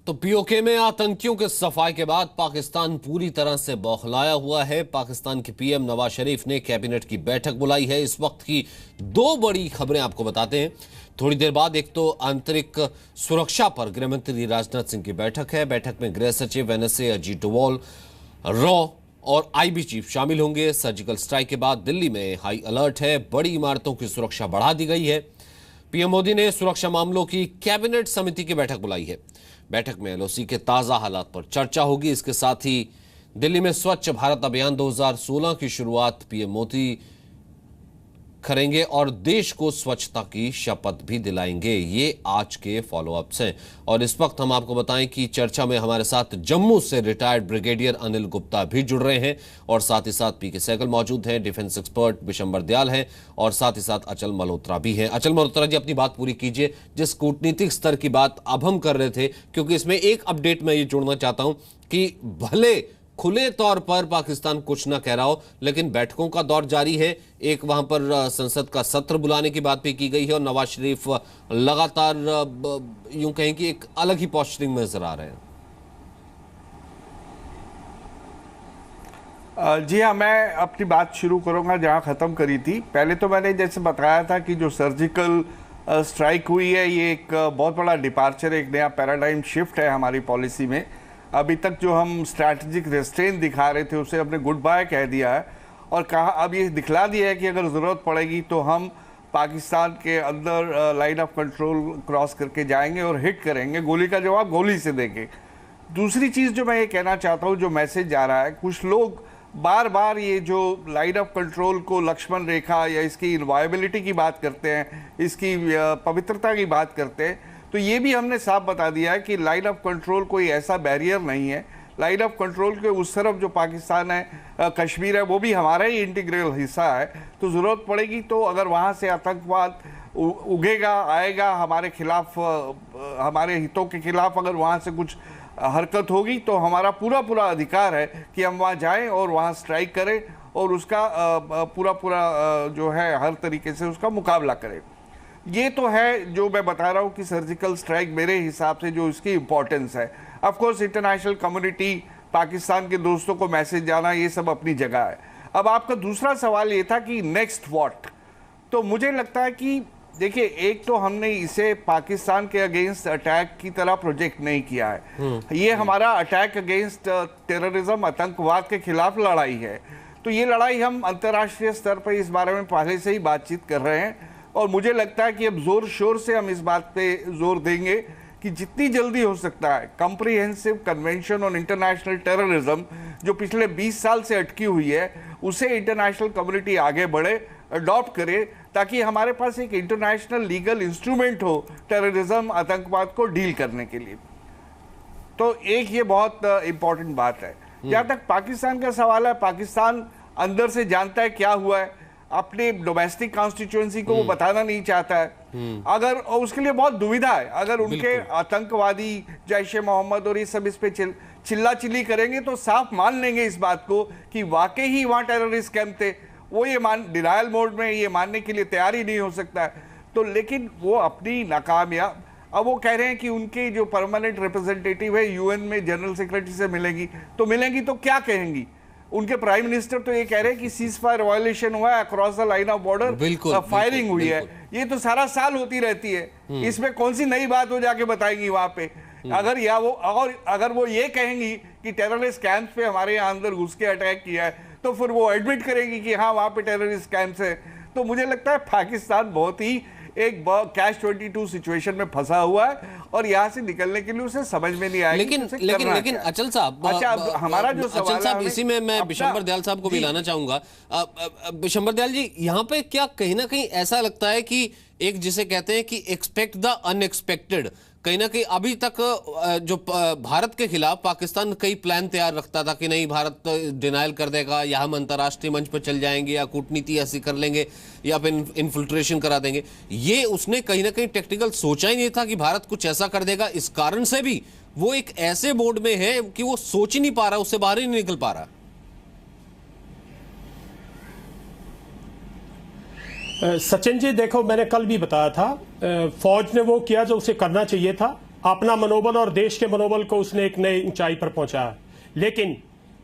तो पीओके में आतंकियों के सफाई के बाद पाकिस्तान पूरी तरह से बौखलाया हुआ है। पाकिस्तान के पीएम नवाज शरीफ ने कैबिनेट की बैठक बुलाई है। इस वक्त की दो बड़ी खबरें आपको बताते हैं। थोड़ी देर बाद एक तो आंतरिक सुरक्षा पर गृहमंत्री राजनाथ सिंह की बैठक है। बैठक में गृह सचिव एनएसए अजीत डोवाल, रॉ और आईबी चीफ शामिल होंगे। सर्जिकल स्ट्राइक के बाद दिल्ली में हाई अलर्ट है। बड़ी इमारतों की सुरक्षा बढ़ा दी गई है। पीएम मोदी ने सुरक्षा मामलों की कैबिनेट समिति की बैठक बुलाई है। बैठक में एलओसी के ताजा हालात पर चर्चा होगी। इसके साथ ही दिल्ली में स्वच्छ भारत अभियान 2016 की शुरुआत पीएम मोदी करेंगे और देश को स्वच्छता की शपथ भी दिलाएंगे। ये आज के फॉलोअप्स हैं। और इस वक्त हम आपको बताएं कि चर्चा में हमारे साथ जम्मू से रिटायर्ड ब्रिगेडियर अनिल गुप्ता भी जुड़ रहे हैं और साथ ही साथ पीके सहगल मौजूद हैं, डिफेंस एक्सपर्ट बिशंबर दयाल हैं और साथ ही साथ अचल मल्होत्रा भी हैं। अचल मल्होत्रा जी, अपनी बात पूरी कीजिए। जिस कूटनीतिक स्तर की बात अब हम कर रहे थे, क्योंकि इसमें एक अपडेट मैं ये जोड़ना चाहता हूं कि भले खुले तौर पर पाकिस्तान कुछ ना कह रहा हो, लेकिन बैठकों का दौर जारी है। एक वहां पर संसद का सत्र बुलाने की बात भी की गई है और नवाज शरीफ लगातार यूं कहें कि एक अलग ही पोस्चरिंग में नजर आ रहे हैं। जी हाँ, मैं अपनी बात शुरू करूंगा जहां ख़त्म करी थी। पहले तो मैंने जैसे बताया था कि जो सर्जिकल स्ट्राइक हुई है, ये एक बहुत बड़ा डिपार्चर, एक नया पैराडाइम शिफ्ट है हमारी पॉलिसी में। अभी तक जो हम स्ट्रैटेजिक रेस्ट्रेन दिखा रहे थे उसे हमने गुड बाय कह दिया है और कहा, अब ये दिखला दिया है कि अगर ज़रूरत पड़ेगी तो हम पाकिस्तान के अंदर लाइन ऑफ कंट्रोल क्रॉस करके जाएंगे और हिट करेंगे। गोली का जवाब गोली से देंगे। दूसरी चीज़ जो मैं ये कहना चाहता हूँ, जो मैसेज जा रहा है, कुछ लोग बार बार ये जो लाइन ऑफ कंट्रोल को लक्ष्मण रेखा या इसकी इनवायबिलिटी की बात करते हैं, इसकी पवित्रता की बात करते हैं, तो ये भी हमने साफ बता दिया है कि लाइन ऑफ कंट्रोल कोई ऐसा बैरियर नहीं है। लाइन ऑफ कंट्रोल के उस तरफ जो पाकिस्तान है, कश्मीर है, वो भी हमारा ही इंटीग्रल हिस्सा है। तो ज़रूरत पड़ेगी तो अगर वहाँ से आतंकवाद उगेगा, आएगा, हमारे खिलाफ, हमारे हितों के खिलाफ अगर वहाँ से कुछ हरकत होगी तो हमारा पूरा पूरा अधिकार है कि हम वहाँ जाएं और वहाँ स्ट्राइक करें और उसका पूरा जो है हर तरीके से उसका मुकाबला करें। ये तो है जो मैं बता रहा हूँ कि सर्जिकल स्ट्राइक मेरे हिसाब से जो इसकी इम्पोर्टेंस है। Of course international community, Pakistan के दोस्तों को मैसेज जाना, ये सब अपनी जगह है। अब आपका दूसरा सवाल ये था कि नेक्स्ट व्हाट। तो मुझे लगता है कि देखिए, एक तो हमने इसे पाकिस्तान के अगेंस्ट अटैक की तरह प्रोजेक्ट नहीं किया है। ये हमारा अटैक अगेंस्ट टेररिज्म, आतंकवाद के खिलाफ लड़ाई है। तो ये लड़ाई हम अंतर्राष्ट्रीय स्तर पर इस बारे में पहले से ही बातचीत कर रहे हैं और मुझे लगता है कि अब जोर शोर से हम इस बात पे जोर देंगे कि जितनी जल्दी हो सकता है comprehensive convention on international terrorism, जो पिछले 20 साल से अटकी हुई है, उसे इंटरनेशनल कम्युनिटी आगे बढ़े, अडॉप्ट करे, ताकि हमारे पास एक इंटरनेशनल लीगल इंस्ट्रूमेंट हो टेररिज्म, आतंकवाद को डील करने के लिए। तो एक ये बहुत इंपॉर्टेंट बात है। जहाँ तक पाकिस्तान का सवाल है, पाकिस्तान अंदर से जानता है क्या हुआ है। अपने डोमेस्टिक कॉन्स्टिट्यूएंसी को वो बताना नहीं चाहता है। अगर उसके लिए बहुत दुविधा है, अगर उनके आतंकवादी जैश ए मोहम्मद और ये सब इस पे चिल्ला चिल्ली करेंगे तो साफ मान लेंगे इस बात को कि वाकई ही वहाँ टेररिस्ट कैंप थे। वो ये डिनायल मोड में ये मानने के लिए तैयार ही नहीं हो सकता है। तो लेकिन वो अपनी नाकामयाब, अब वो कह रहे हैं कि उनके जो परमानेंट रिप्रेजेंटेटिव है यूएन में, जनरल सेक्रेटरी से मिलेंगी तो क्या कहेंगी? उनके प्राइम मिनिस्टर तो ये कह रहे हैं कि सीज फायर वायलेशन हुआ है, across the line of border firing हुई है। ये तो सारा साल होती रहती है। इसमें कौन सी नई बात हो जाके बताएंगी वहां पे? अगर वो ये कहेंगी कि टेररिस्ट कैंप्स पे हमारे यहाँ अंदर घुस के अटैक किया है, तो फिर वो एडमिट करेंगी कि हाँ वहां पे टेररिस्ट कैंप्स है। तो मुझे लगता है पाकिस्तान बहुत ही एक कैश 22 सिचुएशन में फंसा हुआ है और यहाँ से निकलने के लिए उसे समझ में नहीं आएगा। लेकिन अचल साहब, अच्छा, हमारा जो सवाल है, इसी में मैं बिशंबर दयाल साहब को भी लाना चाहूंगा। बिशंबर दयाल जी, यहाँ पे क्या कहीं ना कहीं ऐसा लगता है कि एक जिसे कहते हैं कि एक्सपेक्ट द अनएक्सपेक्टेड, कहीं ना कहीं अभी तक जो भारत के खिलाफ पाकिस्तान कई प्लान तैयार रखता था कि नहीं भारत डिनायल कर देगा या हम अंतर्राष्ट्रीय मंच पर चल जाएंगे या कूटनीति ऐसी कर लेंगे या फिर इन्फिल्ट्रेशन करा देंगे, ये उसने कहीं ना कहीं टेक्निकल सोचा ही नहीं था कि भारत कुछ ऐसा कर देगा। इस कारण से भी वो एक ऐसे मोड में है कि वो सोच ही नहीं पा रहा, उससे बाहर ही नहीं निकल पा रहा। सचिन जी देखो, मैंने कल भी बताया था, फौज ने वो किया जो उसे करना चाहिए था। अपना मनोबल और देश के मनोबल को उसने एक नई ऊंचाई पर पहुंचाया। लेकिन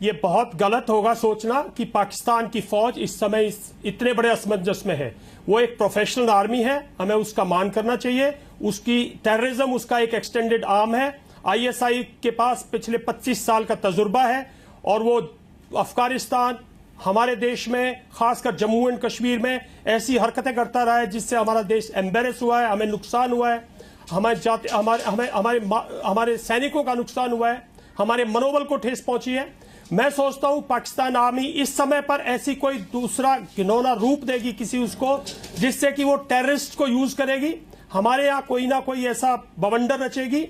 ये बहुत गलत होगा सोचना कि पाकिस्तान की फौज इस समय इतने बड़े असमंजस में है। वो एक प्रोफेशनल आर्मी है, हमें उसका मान करना चाहिए। उसकी टेररिज्म उसका एक एक्सटेंडेड आर्म है। आईएसआई के पास पिछले 25 साल का तजुर्बा है और वो अफगानिस्तान, हमारे देश में खासकर जम्मू एंड कश्मीर में ऐसी हरकतें करता रहा है जिससे हमारा देश एम्बेरस हुआ है, हमें नुकसान हुआ है, हमारे सैनिकों का नुकसान हुआ है, हमारे मनोबल को ठेस पहुंची है। मैं सोचता हूं पाकिस्तान आर्मी इस समय पर ऐसी कोई दूसरा घिनौना रूप देगी किसी उसको, जिससे कि वो टेररिस्ट को यूज करेगी, हमारे यहां कोई ना कोई ऐसा बवंडर रचेगी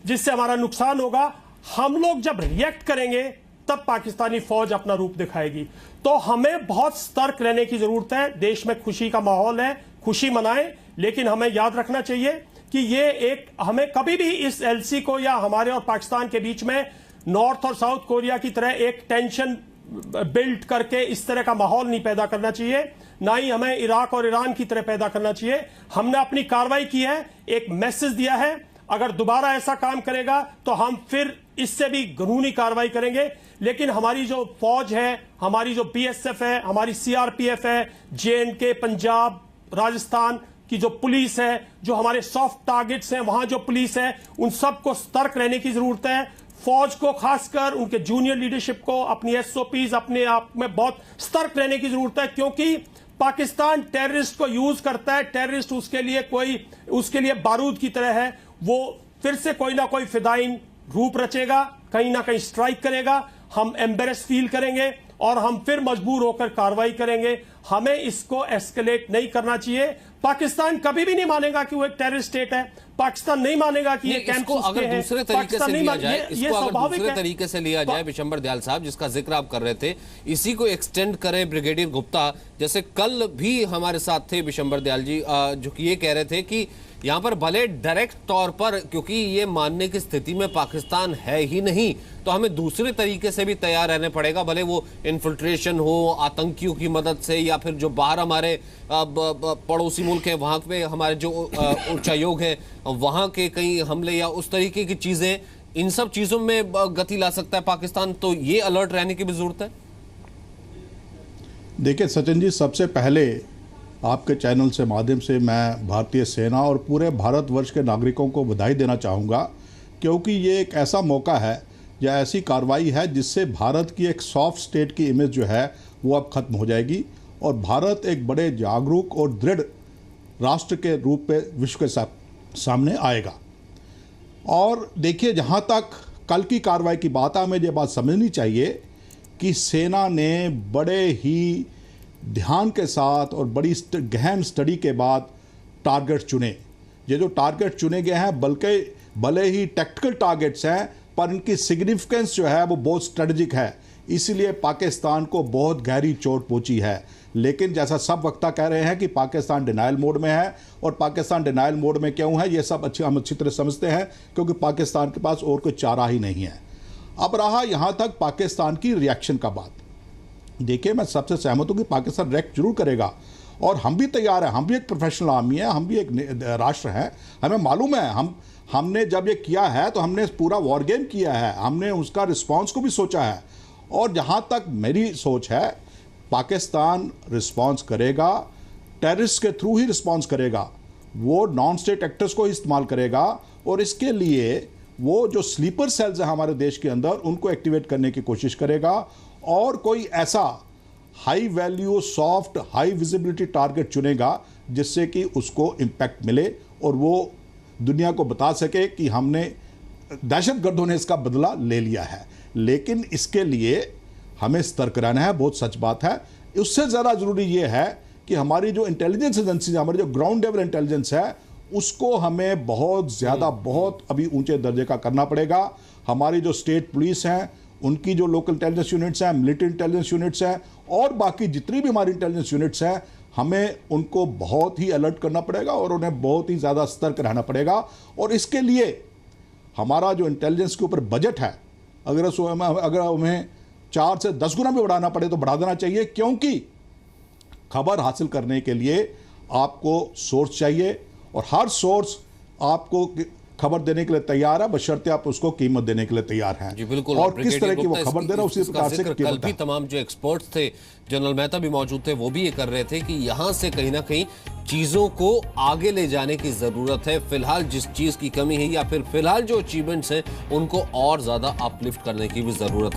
जिससे हमारा नुकसान होगा। हम लोग जब रिएक्ट करेंगे तब पाकिस्तानी फौज अपना रूप दिखाएगी। तो हमें बहुत सतर्क रहने की जरूरत है। देश में खुशी का माहौल है, खुशी मनाएं, लेकिन हमें याद रखना चाहिए कि ये एक, हमें कभी भी इस एलसी को या हमारे और पाकिस्तान के बीच में नॉर्थ और साउथ कोरिया की तरह एक टेंशन बिल्ड करके इस तरह का माहौल नहीं पैदा करना चाहिए, ना ही हमें इराक और ईरान की तरह पैदा करना चाहिए। हमने अपनी कार्रवाई की है, एक मैसेज दिया है, अगर दोबारा ऐसा काम करेगा तो हम फिर इससे भी कानूनी कार्रवाई करेंगे। लेकिन हमारी जो फौज है, हमारी जो बीएसएफ है, हमारी सीआरपीएफ है, जेएंडके, पंजाब, राजस्थान की जो पुलिस है, जो हमारे सॉफ्ट टारगेट्स हैं वहां जो पुलिस है, उन सबको सतर्क रहने की जरूरत है। फौज को खासकर उनके जूनियर लीडरशिप को अपनी एसओपीज अपने आप में बहुत सतर्क रहने की जरूरत है, क्योंकि पाकिस्तान टेररिस्ट को यूज करता है। टेररिस्ट उसके लिए बारूद की तरह है। वो फिर से कोई ना कोई फिदाइन रूप रचेगा, कहीं ना कहीं स्ट्राइक करेगा, हम एम्बेरस फील करेंगे और हम फिर मजबूर होकर कार्रवाई करेंगे। हमें इसको एस्केलेट नहीं करना चाहिए। पाकिस्तान कभी भी नहीं मानेगा कि वो एक टेररिस्ट स्टेट है। पाकिस्तान नहीं मानेगा कि ये कैंप अगर दूसरे तरीके से लिया जाए, इसको अगर दूसरे तरीके से लिया जाए, विशंबर दयाल साहब, जिसका जिक्र आप कर रहे थे, इसी को एक्सटेंड करें ब्रिगेडियर गुप्ता, जैसे कल भी हमारे साथ थे विशंबर दयाल जी, जो कि ये कह रहे थे कि यहां पर भले डायरेक्ट तौर पर, क्योंकि ये मानने की स्थिति में पाकिस्तान है ही नहीं, तो हमें दूसरे तरीके से भी तैयार रहने पड़ेगा, भले वो इन्फिल्ट्रेशन हो, आतंकियों की मदद से, या फिर जो बाहर हमारे पड़ोसी मुल्क है वहां पे हमारे जो उच्चायोग है वहां के कई हमले या उस तरीके की चीजें, इन सब चीजों में गति ला सकता है पाकिस्तान। तो ये अलर्ट रहने की भी जरूरत है। देखिए सचिन जी, सबसे पहले आपके चैनल से माध्यम से मैं भारतीय सेना और पूरे भारतवर्ष के नागरिकों को बधाई देना चाहूँगा, क्योंकि ये एक ऐसा मौका है या ऐसी कार्रवाई है जिससे भारत की एक सॉफ्ट स्टेट की इमेज जो है वो अब खत्म हो जाएगी और भारत एक बड़े जागरूक और दृढ़ राष्ट्र के रूप में विश्व के सामने आएगा। और देखिए, जहाँ तक कल की कार्रवाई की बात है, हमें ये बात समझनी चाहिए कि सेना ने बड़े ही ध्यान के साथ और बड़ी गहन स्टडी के बाद टारगेट चुने। ये जो टारगेट चुने गए हैं बल्कि भले ही टैक्टिकल टारगेट्स हैं, पर इनकी सिग्निफिकेंस जो है वो बहुत स्ट्रेटजिक है, इसीलिए पाकिस्तान को बहुत गहरी चोट पहुंची है। लेकिन जैसा सब वक्ता कह रहे हैं कि पाकिस्तान डिनाइल मोड में है, और पाकिस्तान डिनाइल मोड में क्यों है ये सब हम अच्छी तरह समझते हैं, क्योंकि पाकिस्तान के पास और कोई चारा ही नहीं है। अब रहा यहाँ तक पाकिस्तान की रिएक्शन का बात, देखिए मैं सबसे सहमत हूँ कि पाकिस्तान रिएक्ट जरूर करेगा और हम भी तैयार हैं। हम भी एक प्रोफेशनल आर्मी है, हम भी एक राष्ट्र हैं, हमें मालूम है हमने जब ये किया है तो हमने पूरा वॉर गेम किया है, हमने उसका रिस्पांस को भी सोचा है। और जहाँ तक मेरी सोच है, पाकिस्तान रिस्पांस करेगा, टेररिस्ट के थ्रू ही रिस्पांस करेगा, वो नॉन स्टेट एक्टर्स को इस्तेमाल करेगा और इसके लिए वो जो स्लीपर सेल्स हैं हमारे देश के अंदर उनको एक्टिवेट करने की कोशिश करेगा और कोई ऐसा high value soft high visibility target चुनेगा जिससे कि उसको इम्पैक्ट मिले और वो दुनिया को बता सके कि हमने दहशतगर्दों ने इसका बदला ले लिया है। लेकिन इसके लिए हमें सतर्क रहना है, बहुत सच बात है। उससे ज़्यादा ज़रूरी ये है कि हमारी जो इंटेलिजेंस एजेंसी, हमारी जो ग्राउंड लेवल इंटेलिजेंस है, उसको हमें बहुत ज़्यादा बहुत अभी ऊंचे दर्जे का करना पड़ेगा। हमारी जो स्टेट पुलिस हैं, उनकी जो लोकल इंटेलिजेंस यूनिट्स हैं, मिलिट्री इंटेलिजेंस यूनिट्स हैं और बाकी जितनी भी हमारी इंटेलिजेंस यूनिट्स हैं, हमें उनको बहुत ही अलर्ट करना पड़ेगा और उन्हें बहुत ही ज़्यादा सतर्क रहना पड़ेगा। और इसके लिए हमारा जो इंटेलिजेंस के ऊपर बजट है, अगर हमें 4 से 10 गुना भी बढ़ाना पड़े तो बढ़ा देना चाहिए, क्योंकि खबर हासिल करने के लिए आपको सोर्स चाहिए और हर सोर्स आपको खबर देने के लिए तैयार है, बशर्ते आप उसको कीमत देने के लिए तैयार हैं। जी बिल्कुल। और किस तरह की वो खबर दे रहा है उसी प्रकार से कल कीमत भी है। तमाम जो एक्सपर्ट्स थे, जनरल मेहता भी मौजूद थे, वो भी ये कर रहे थे कि यहां से कहीं ना कहीं चीजों को आगे ले जाने की जरूरत है। फिलहाल जिस चीज की कमी है या फिर फिलहाल जो अचीवमेंट्स हैं उनको और ज्यादा अपलिफ्ट करने की भी जरूरत है।